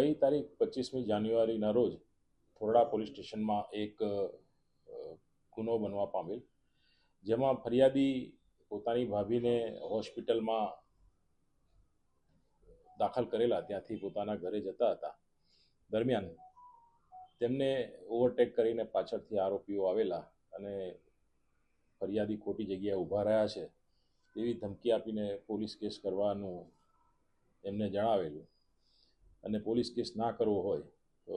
ગઈ તારીખ 25મી જાન્યુઆરીના રોજ થોરડા પોલીસ સ્ટેશનમાં એક ગુનો બનવા પામેલ, જેમાં ફરિયાદી પોતાની ભાભીને હોસ્પિટલમાં દાખલ કરેલા ત્યાંથી પોતાના ઘરે જતા હતા. દરમિયાન તેમને ઓવરટેક કરીને પાછળથી આરોપીઓ આવેલા અને ફરિયાદી ખોટી જગ્યાએ ઊભા રહ્યા છે તેવી ધમકી આપીને પોલીસ કેસ કરવાનું એમને જણાવેલું અને પોલીસ કેસ ના કરવો હોય તો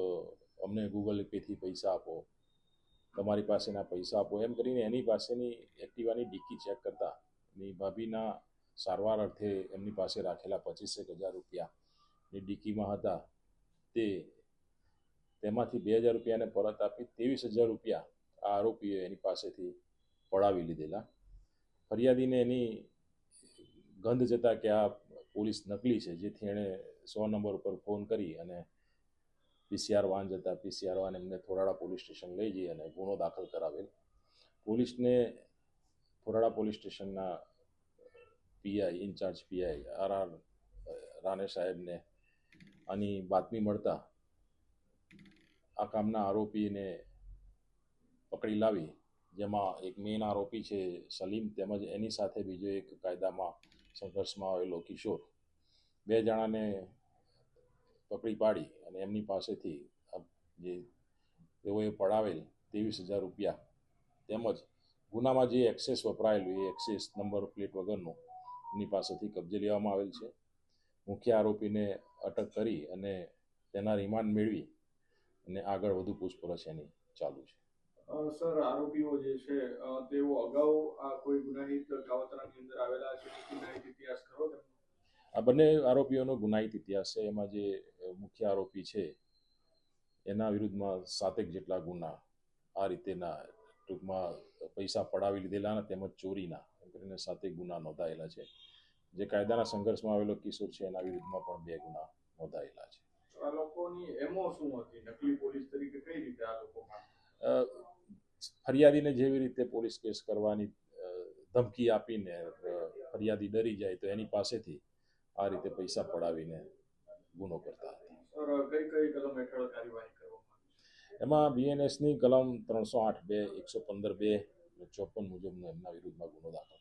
અમને ગૂગલ પેથી પૈસા આપો, તમારી પાસેના પૈસા આપો એમ કરીને એની પાસેની એક્ટિવાની ડિક્કી ચેક કરતા એની ભાભીના સારવાર અર્થે એમની પાસે રાખેલા 25,000 રૂપિયાની ડિક્કીમાં હતા. તેમાંથી 2,000 રૂપિયાને પરત આપી 23,000 રૂપિયા આ આરોપીએ એની પાસેથી પડાવી લીધેલા. ફરિયાદીને એની ગંધ જતા કે આ પોલીસ નકલી છે, જેથી એણે 100 નંબર ઉપર ફોન કરી અને પીસીઆર વાન જતા પીસીઆર વાન એમને થોરાડા પોલીસ સ્ટેશન લઈ જઈ અને ગુનો દાખલ કરાવેલ. પોલીસને થોરાડા પોલીસ સ્ટેશનના PI in charge PI R Rane સાહેબને આની બાતમી મળતા આ કામના આરોપીને પકડી લાવી, જેમાં એક મેઇન આરોપી છે સલીમ, તેમજ એની સાથે બીજો એક કાયદામાં સંઘર્ષમાં આવેલો કિશોર, 2 જણાને પકડી પાડી અને એમની પાસેથી જે તેઓએ પડાવેલ 23,000 રૂપિયા તેમજ ગુનામાં જે એક્સેસ વપરાયેલું એ એક્સેસ નંબર પ્લેટ વગરનું એમની પાસેથી કબજે લેવામાં આવેલ છે. મુખ્ય આરોપીને અટક કરી અને તેના રિમાન્ડ મેળવી અને આગળ વધુ પૂછપરછ એની ચાલુ છે. સર, આરોપીઓ જે છે તેઓ અગાઉ આ કોઈ ગુનાહિત કાવતરાની અંદર આવેલા છે? ગુનાહિત ઇતિહાસ ખરો તેમનો? આ બંને આરોપીઓનો ગુનાહિત ઇતિહાસ છે. એમાં જે મુખ્ય આરોપી છે એના વિરુદ્ધમાં 7 જેટલા ગુના આ રીતેના ટૂંકમાં પૈસા પડાવી લીધેલા તેમજ ચોરીના કરીને 7 ગુના નોંધાયેલા છે. જે કાયદાના સંઘર્ષમાં આવેલો કિશોર છે એના વિરુદ્ધમાં પણ 2 ગુના નોંધાયેલા છે. આ લોકોની એમો શું હતી? નકલી પોલીસ તરીકે કઈ રીતે આ લોકો ફરિયાદીને જેવી રીતે પોલીસ કેસ કરવાની ધમકી આપીને ફરિયાદી ડરી જાય તો એની પાસેથી આ રીતે પૈસા પડાવીને ગુનો કરતા હતા. સર, કઈ કઈ કલમ હેઠળ કાર્યવાહી કરવામાં? એમાં બીએનએસની કલમ 308(2), 115(2) અને 54 મુજબનો એમના વિરુદ્ધમાં ગુનો દાખલ